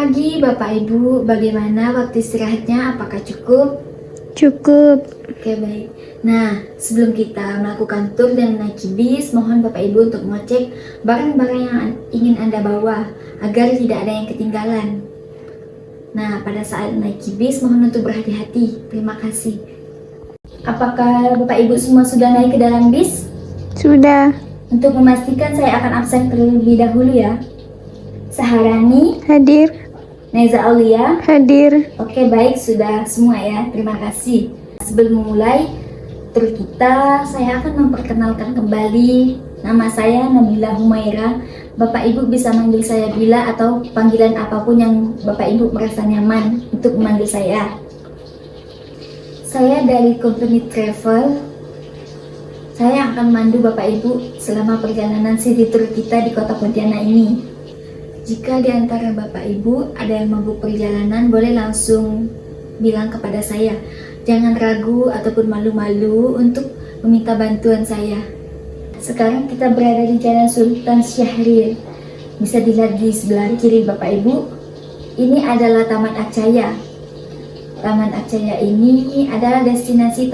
pagi Bapak Ibu, bagaimana waktu istirahatnya? Apakah cukup? Cukup. Oke, baik. Nah, sebelum kita melakukan tur dan menaiki bis, mohon Bapak Ibu untuk mengecek barang-barang yang ingin Anda bawa agar tidak ada yang ketinggalan. Nah, pada saat menaiki bis, mohon untuk berhati-hati. Terima kasih. Apakah Bapak Ibu semua sudah naik ke dalam bis? Sudah. Untuk memastikan, saya akan absen terlebih dahulu ya. Saharani, Hadir. Neza Aulia. Hadir. Oke, baik, sudah semua ya. Terima kasih. Sebelum memulai tur kita, saya akan memperkenalkan kembali. Nama saya Nabila Humaira. Bapak Ibu bisa manggil saya Bila atau panggilan apapun yang Bapak Ibu merasa nyaman untuk memanggil saya. Saya dari company travel. Saya akan memandu Bapak Ibu selama perjalanan city tour kita di kota Pontianak ini. Jika di antara Bapak Ibu ada yang mabuk perjalanan, boleh langsung bilang kepada saya. Jangan ragu ataupun malu-malu untuk meminta bantuan saya. Sekarang kita berada di Jalan Sultan Syahrir. Bisa dilihat di sebelah kiri Bapak Ibu. Ini adalah Taman Acaya. Taman Acaya ini adalah destinasi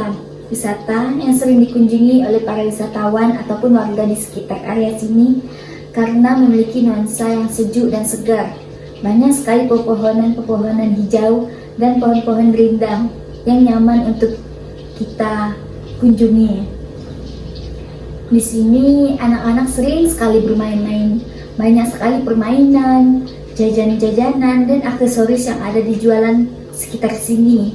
wisata yang sering dikunjungi oleh para wisatawan ataupun warga di sekitar area sini karena memiliki nuansa yang sejuk dan segar. Banyak sekali pepohonan-pepohonan hijau dan pohon-pohon rindang yang nyaman untuk kita kunjungi. Di sini anak-anak sering sekali bermain-main. Banyak sekali permainan, jajan-jajanan, dan aksesoris yang ada di jualan sekitar sini.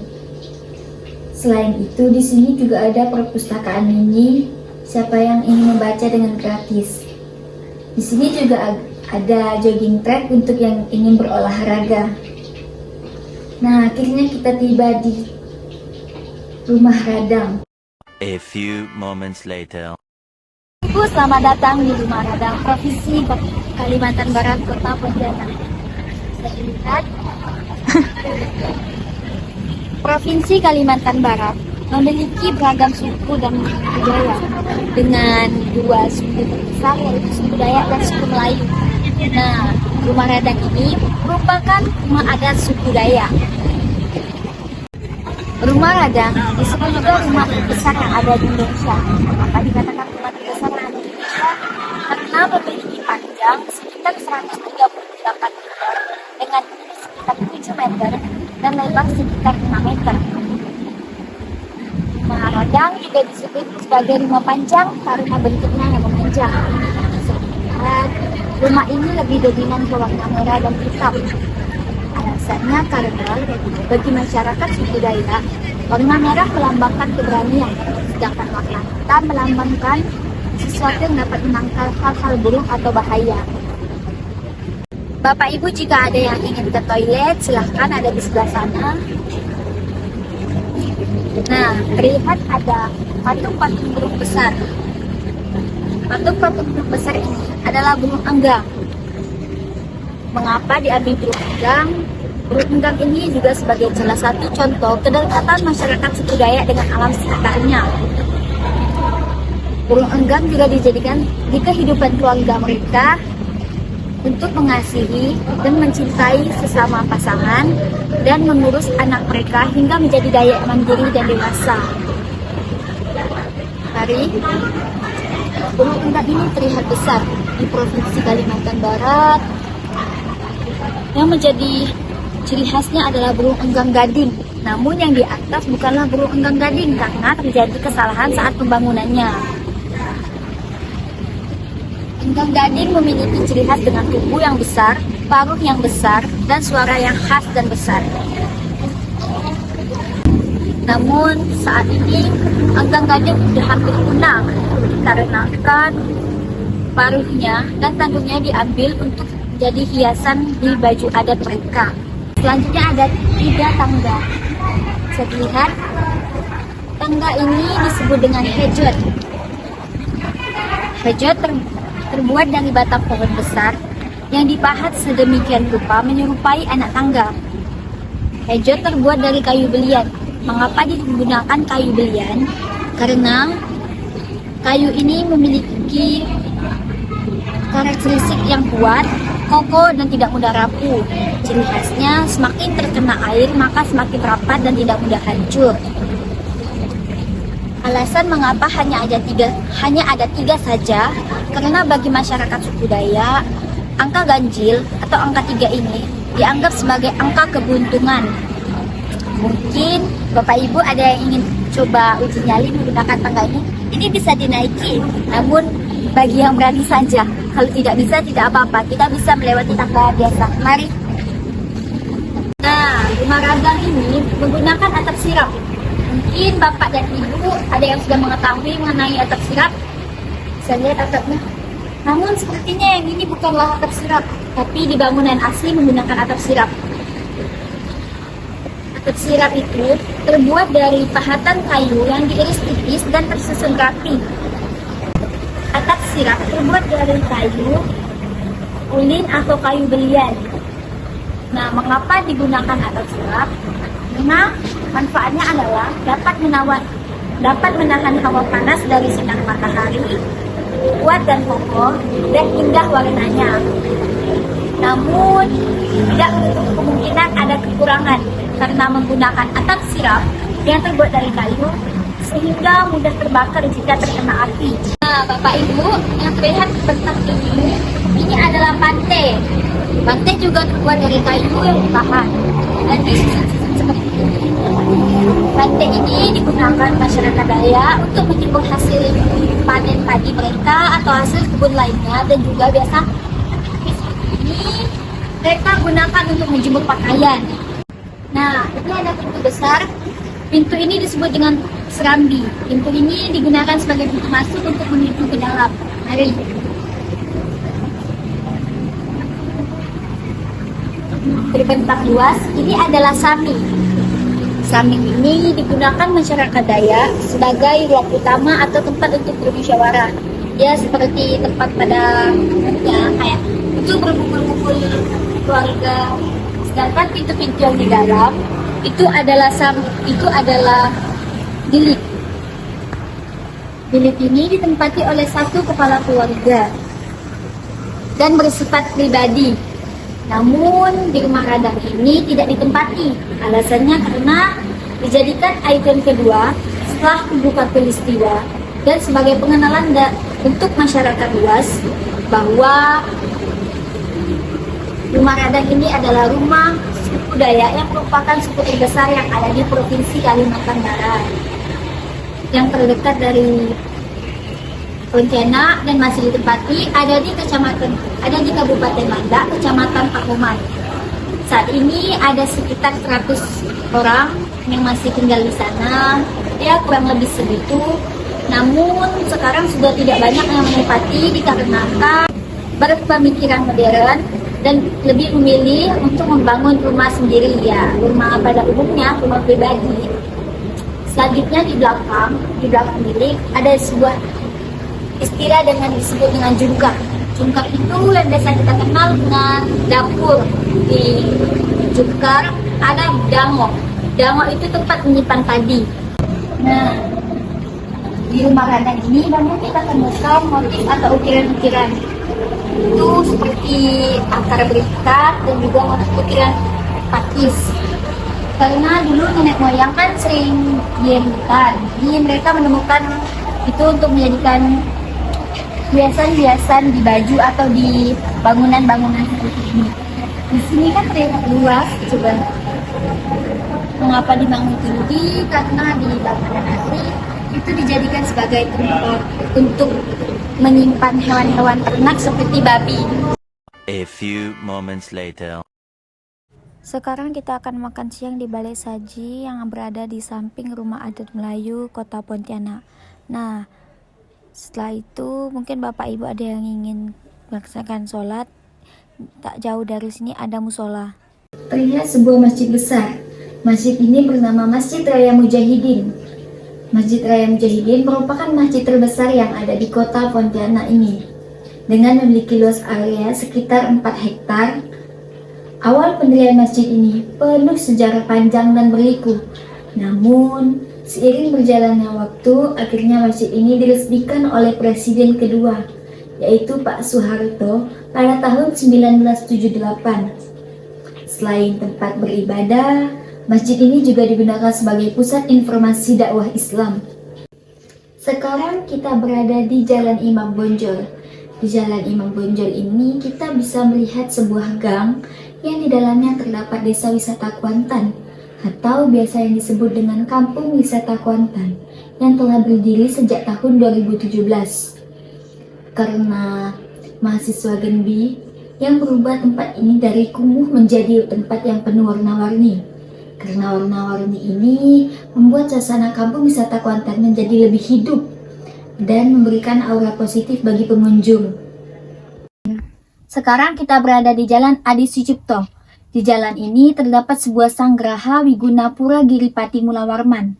Selain itu, di sini juga ada perpustakaan mini. Siapa yang ingin membaca dengan gratis. Di sini juga ada jogging track untuk yang ingin berolahraga. Nah, akhirnya kita tiba di Rumah Radang. A few moments later. Ibu, selamat datang di Rumah Radang, Provinsi Kalimantan Barat, Kota Pontianak. Saya lihat Provinsi Kalimantan Barat memiliki beragam suku dan budaya dengan dua suku terbesar, yaitu suku Dayak dan suku Melayu. Nah, Rumah Radang ini merupakan rumah adat suku Dayak. Rumah Radang disebut juga rumah terbesar yang ada di Indonesia. Maka dikatakan rumah terbesar yang ada di Indonesia karena memiliki panjang sekitar 138 meter dengan tinggi sekitar 7 meter dan lebar sekitar 5 meter. Rumah Radang juga disebut sebagai rumah panjang karena bentuknya yang memanjang. Dan rumah ini lebih dominan ke warna merah dan hitam. Alasannya karena bagi masyarakat suku Dayak, warna merah melambangkan keberanian, sedangkan warna hitam melambangkan sesuatu yang dapat menangkal hal-hal buruk atau bahaya. Bapak Ibu, jika ada yang ingin ke toilet, silahkan ada di sebelah sana. Nah, terlihat ada patung-patung burung besar. Patung-patung burung besar ini adalah burung enggang. Mengapa diambil burung enggang? Burung enggang ini juga sebagai salah satu contoh kedekatan masyarakat suku Dayak dengan alam sekitarnya. Burung enggang juga dijadikan di kehidupan keluarga mereka untuk mengasihi dan mencintai sesama pasangan dan mengurus anak mereka hingga menjadi Dayak mandiri dan dewasa. Hari burung enggang ini terlihat besar di Provinsi Kalimantan Barat. Yang menjadi ciri khasnya adalah burung enggang gading. Namun yang di atas bukanlah burung enggang gading karena terjadi kesalahan saat pembangunannya. Enggang gading memiliki ciri khas dengan tubuh yang besar, paruh yang besar, dan suara yang khas dan besar. Namun saat ini enggang gading sudah hampir punah dikarenakan paruhnya dan tanduknya diambil untuk menjadi hiasan di baju adat mereka. Selanjutnya ada 3 tangga. Bisa dilihat, tangga ini disebut dengan hejot. Hejot terbuat dari batang pohon besar yang dipahat sedemikian rupa menyerupai anak tangga. Hejot terbuat dari kayu belian. Mengapa digunakan kayu belian? Karena kayu ini memiliki karakteristik yang kuat kokoh dan tidak mudah rapuh. Ciri khasnya semakin terkena air maka semakin rapat dan tidak mudah hancur. Alasan mengapa hanya ada tiga saja, karena bagi masyarakat suku Dayak, angka ganjil atau angka 3 ini dianggap sebagai angka keberuntungan. Mungkin Bapak Ibu ada yang ingin coba uji nyali menggunakan tangga ini bisa dinaiki, namun bagi yang berani saja. Kalau tidak bisa, tidak apa-apa, kita bisa melewati tangga biasa. Mari. Nah, rumah radang ini menggunakan atap sirap. Mungkin Bapak dan Ibu ada yang sudah mengetahui mengenai atap sirap. Bisa lihat atapnya. Namun sepertinya yang ini bukanlah atap sirap, tapi di bangunan asli menggunakan atap sirap. Atap sirap itu terbuat dari pahatan kayu yang diiris tipis dan tersusun rapi. Atap sirap terbuat dari kayu ulin atau kayu belian. Nah, mengapa digunakan atap sirap? Karena manfaatnya adalah dapat menahan hawa panas dari sinar matahari, kuat dan kokoh, dan indah warnanya. Namun, tidak menutup kemungkinan ada kekurangan karena menggunakan atap sirap yang terbuat dari kayu sehingga mudah terbakar jika terkena api. Nah, Bapak Ibu, yang terlihat seperti ini adalah pantai. Pantai juga terbuat dari kayu yang tahan dan disusun seperti ini. Pantai ini digunakan masyarakat Dayak untuk menimbun hasil panen padi mereka atau hasil kebun lainnya, dan juga biasa ini mereka gunakan untuk menjemur pakaian. Nah, ini ada pintu besar. Pintu ini disebut dengan serambi. Pintu ini digunakan sebagai pintu masuk untuk menuju ke dalam. Mari. Terbentang luas, ini adalah sami. Sami ini digunakan masyarakat Dayak sebagai ruang utama atau tempat untuk bermusyawarah. Ya, seperti tempat pada kayak itu berkumpul-kumpul keluarga. Sedangkan pintu-pintu yang di dalam itu adalah bilik. Bilik ini ditempati oleh satu kepala keluarga dan bersifat pribadi. Namun di rumah radang ini tidak ditempati. Alasannya karena dijadikan ikon kedua setelah pembuka peristiwa dan sebagai pengenalan untuk masyarakat luas bahwa rumah radang ini adalah rumah suku Dayak yang merupakan suku terbesar yang ada di Provinsi Kalimantan Barat, yang terdekat dari Pontianak dan masih ditempati ada di Kabupaten Landak, Kecamatan Pakuman. Saat ini ada sekitar 100 orang yang masih tinggal di sana, ya kurang lebih segitu. Namun sekarang sudah tidak banyak yang menempati dikarenakan berpemikiran modern dan lebih memilih untuk membangun rumah sendiri, ya rumah pada umumnya, rumah pribadi. Selanjutnya di belakang bilik ada sebuah istilah disebut dengan jungkar. Jungkar itu yang biasa kita kenal dengan dapur. Di jungkar ada dango. Dango itu tempat menyimpan padi. Nah, di rumah radang ini namun kita temukan motif atau ukiran-ukiran. Itu seperti akar berikat dan juga motif ukiran pakis. Karena dulu nenek moyang kan sering diemkan, jadi mereka menemukan itu untuk menjadikan hiasan-hiasan di baju atau di bangunan-bangunan seperti ini. Di sini kan terlihat luas, coba. Mengapa dibangun tinggi? Karena di bangunan asli itu dijadikan sebagai tempat untuk menyimpan hewan-hewan ternak seperti babi. A few moments later. Sekarang kita akan makan siang di Balai Saji yang berada di samping Rumah Adat Melayu Kota Pontianak. Nah, setelah itu mungkin Bapak Ibu ada yang ingin melaksanakan sholat. Tak jauh dari sini ada musola. Terlihat sebuah masjid besar. Masjid ini bernama Masjid Raya Mujahidin. Masjid Raya Mujahidin merupakan masjid terbesar yang ada di kota Pontianak ini, dengan memiliki luas area sekitar 4 hektar. Awal pendirian masjid ini penuh sejarah panjang dan berliku. Namun, seiring berjalannya waktu, akhirnya masjid ini diresmikan oleh Presiden kedua, yaitu Pak Soeharto pada tahun 1978. Selain tempat beribadah, masjid ini juga digunakan sebagai pusat informasi dakwah Islam. Sekarang kita berada di Jalan Imam Bonjol. Di Jalan Imam Bonjol ini kita bisa melihat sebuah gang yang di dalamnya terdapat desa wisata Kuantan atau biasa yang disebut dengan Kampung Wisata Kuantan yang telah berdiri sejak tahun 2017. Karena mahasiswa Genbi yang berubah tempat ini dari kumuh menjadi tempat yang penuh warna-warni. Karena warna-warni ini membuat suasana Kampung Wisata Kuantan menjadi lebih hidup dan memberikan aura positif bagi pengunjung. Sekarang kita berada di Jalan Adi Sucipto. Di jalan ini terdapat sebuah sanggraha Wigunapura Giripati Mulawarman,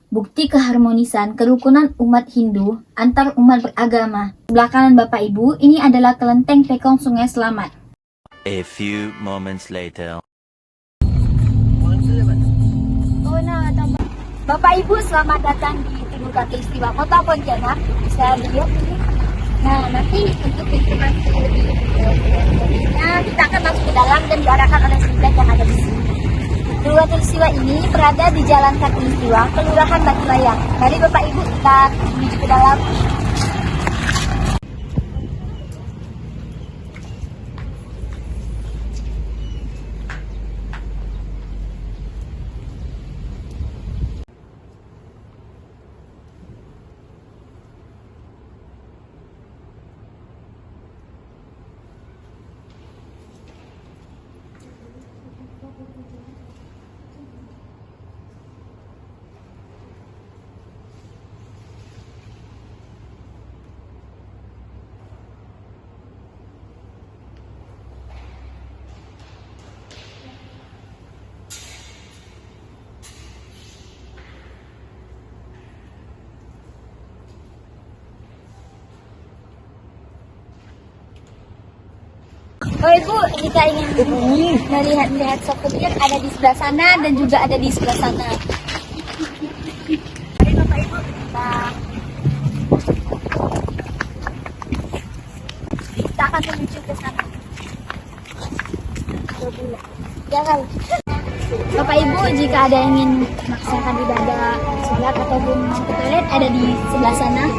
bukti keharmonisan kerukunan umat Hindu antar umat beragama. Sebelah kanan Bapak Ibu, ini adalah kelenteng Pekong Sungai Selamat. A few moments later. Bapak Ibu, selamat datang di Ibu Katulistiwa Kota Pontianak. Bisa lihat ini. Nah, nanti untuk informasi lebih lanjutnya kita akan masuk ke dalam dan diarahkan oleh sebelah yang ada di sini. Ibu Katulistiwa ini berada di Jalan Katulistiwa, Kelurahan Batu Layang. Mari Bapak Ibu kita menuju ke dalam. Oh Ibu, jika ingin melihat souvenir ada di sebelah sana dan juga ada di sebelah sana. Mari Bapak Ibu, kita akan menuju ke sana. Jangan. Bapak Ibu, jika ada yang ingin melaksanakan ibadah sholat ataupun ke toilet ada di sebelah sana.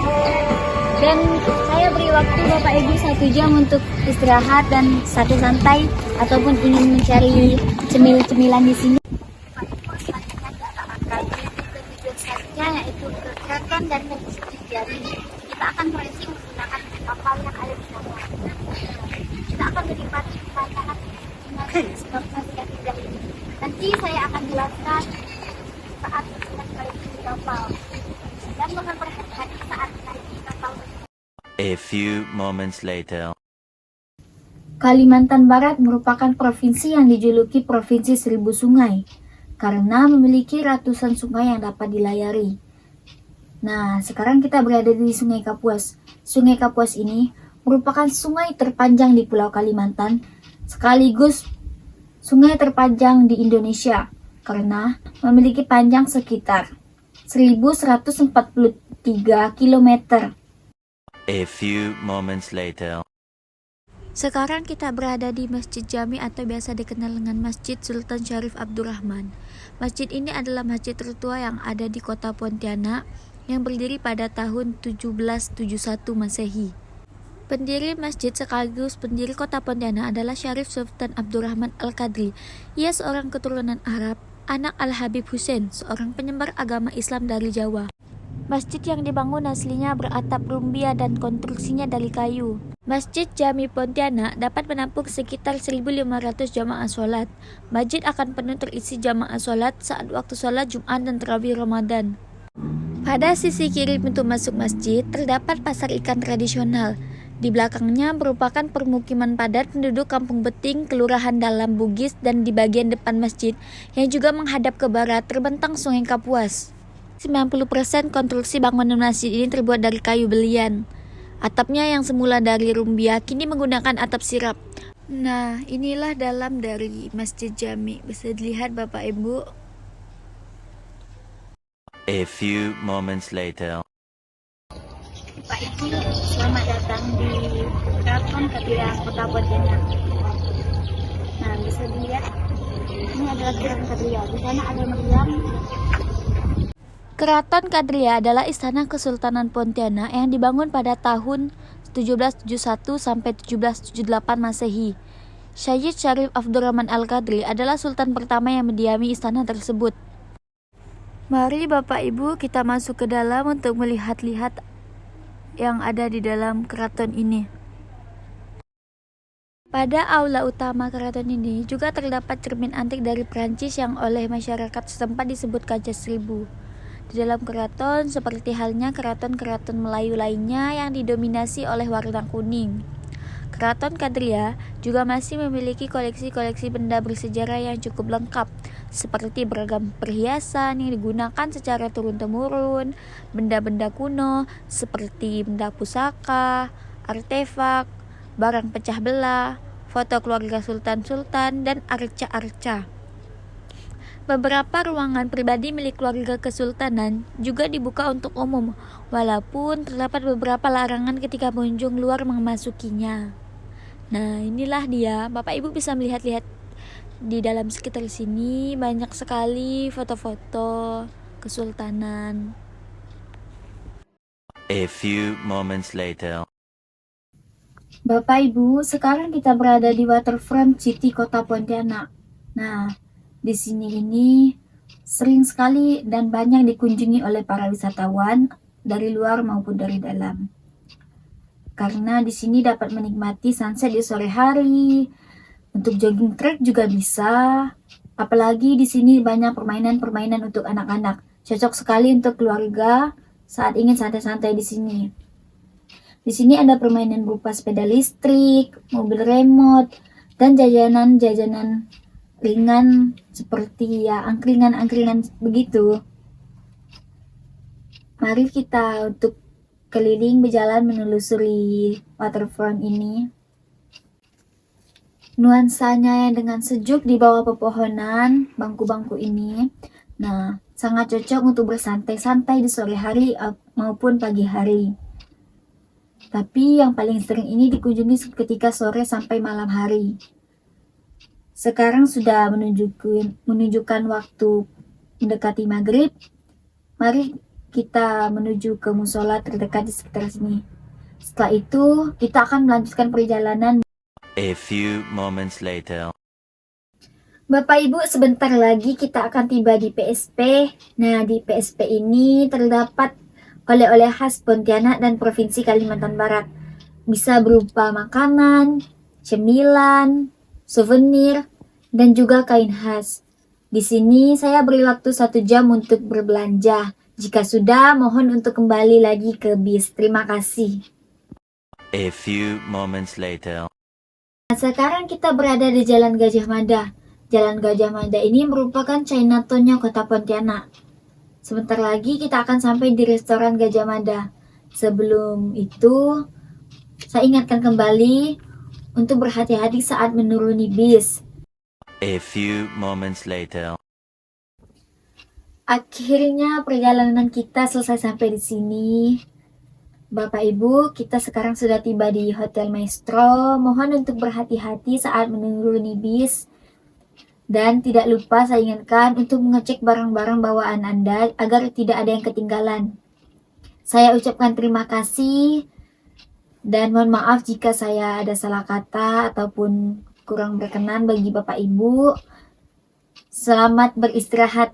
Dan saya beri waktu Bapak Ibu 1 jam untuk istirahat dan santai ataupun ingin mencari cemil-cemilan di sini. Bapak Ibu, selanjutnya kita akan tujuan selanjutnya yaitu ke Kraken dan Mesjid Jami. Kita akan berisi menggunakan kapal yang ada di sana. Kita akan menikmati pemandangan sebab navigasi ini. Nanti saya akan jelaskan saat sedang berada di kapal dan memperhatikan saat naik di kapal. A few moments later. Kalimantan Barat merupakan provinsi yang dijuluki Provinsi Seribu Sungai karena memiliki ratusan sungai yang dapat dilayari. Nah, sekarang kita berada di Sungai Kapuas. Sungai Kapuas ini merupakan sungai terpanjang di Pulau Kalimantan, sekaligus sungai terpanjang di Indonesia karena memiliki panjang sekitar 1143 km. A few moments later. Sekarang kita berada di Masjid Jami atau biasa dikenal dengan Masjid Sultan Syarif Abdurrahman. Masjid ini adalah masjid tertua yang ada di kota Pontianak yang berdiri pada tahun 1771 Masehi. Pendiri masjid sekaligus pendiri kota Pontianak adalah Syarif Sultan Abdurrahman Al-Qadri. Ia seorang keturunan Arab, anak Al-Habib Hussein, seorang penyebar agama Islam dari Jawa. Masjid yang dibangun aslinya beratap rumbia dan konstruksinya dari kayu. Masjid Jami Pontianak dapat menampung sekitar 1.500 jamaah sholat. Masjid akan penuh terisi jamaah sholat saat waktu sholat Jumat dan Tarawih Ramadan. Pada sisi kiri pintu masuk masjid terdapat pasar ikan tradisional. Di belakangnya merupakan permukiman padat penduduk Kampung Beting, Kelurahan Dalam Bugis, dan di bagian depan masjid yang juga menghadap ke barat terbentang Sungai Kapuas. 90% konstruksi bangunan masjid ini terbuat dari kayu belian. Atapnya yang semula dari rumbia kini menggunakan atap sirap. Nah, inilah dalam dari Masjid Jami. Bisa dilihat Bapak Ibu. A few moments later. Bapak Ibu, selamat datang di Keraton Kadria Kota Pontianak. Nah, bisa dilihat ini adalah Keraton Kadria. Di sana ada meriam. Keraton Kadria adalah istana Kesultanan Pontianak yang dibangun pada tahun 1771 sampai 1778 Masehi. Syed Syarif Abdurrahman Al-Qadri adalah sultan pertama yang mendiami istana tersebut. Mari Bapak Ibu kita masuk ke dalam untuk melihat-lihat yang ada di dalam keraton ini. Pada aula utama keraton ini juga terdapat cermin antik dari Prancis yang oleh masyarakat setempat disebut kaca seribu. Di dalam keraton seperti halnya keraton-keraton Melayu lainnya yang didominasi oleh warna kuning. Keraton Kadria juga masih memiliki koleksi-koleksi benda bersejarah yang cukup lengkap, seperti beragam perhiasan yang digunakan secara turun-temurun, benda-benda kuno seperti benda pusaka, artefak, barang pecah belah, foto keluarga sultan-sultan, dan arca-arca. Beberapa ruangan pribadi milik keluarga kesultanan juga dibuka untuk umum, walaupun terdapat beberapa larangan ketika pengunjung luar memasukinya. Nah, inilah dia. Bapak Ibu bisa melihat-lihat di dalam sekitar sini banyak sekali foto-foto kesultanan. A few moments later. Bapak Ibu, sekarang kita berada di Waterfront City Kota Pontianak. Nah, di sini ini sering sekali dan banyak dikunjungi oleh para wisatawan dari luar maupun dari dalam. Karena di sini dapat menikmati sunset di sore hari. Untuk jogging track juga bisa. Apalagi di sini banyak permainan-permainan untuk anak-anak. Cocok sekali untuk keluarga saat ingin santai-santai di sini. Di sini ada permainan berupa sepeda listrik, mobil remote, dan jajanan-jajanan ringan seperti ya angkringan-angkringan begitu. Mari kita untuk keliling berjalan menelusuri waterfront ini. Nuansanya yang dengan sejuk di bawah pepohonan bangku-bangku ini. Nah, sangat cocok untuk bersantai-santai di sore hari maupun pagi hari. Tapi yang paling sering ini dikunjungi ketika sore sampai malam hari. Sekarang sudah menunjukkan waktu mendekati maghrib. Mari kita menuju ke musola terdekat di sekitar sini. Setelah itu, kita akan melanjutkan perjalanan. A few moments later. Bapak Ibu, sebentar lagi kita akan tiba di PSP. Nah, di PSP ini terdapat oleh-oleh khas Pontianak dan Provinsi Kalimantan Barat. Bisa berupa makanan, cemilan, souvenir, dan juga kain khas. Di sini saya beri waktu 1 jam untuk berbelanja. Jika sudah, mohon untuk kembali lagi ke bis. Terima kasih. A few moments later. Nah, sekarang kita berada di Jalan Gajah Mada. Jalan Gajah Mada ini merupakan Chinatown-nya Kota Pontianak. Sebentar lagi kita akan sampai di restoran Gajah Mada. Sebelum itu, saya ingatkan kembali untuk berhati-hati saat menuruni bis. A few moments later. Akhirnya perjalanan kita selesai sampai di sini. Bapak Ibu, kita sekarang sudah tiba di Hotel Maestro. Mohon untuk berhati-hati saat menuruni bis. Dan tidak lupa saya ingatkan untuk mengecek barang-barang bawaan Anda agar tidak ada yang ketinggalan. Saya ucapkan terima kasih dan mohon maaf jika saya ada salah kata ataupun kurang berkenan bagi Bapak Ibu. Selamat beristirahat.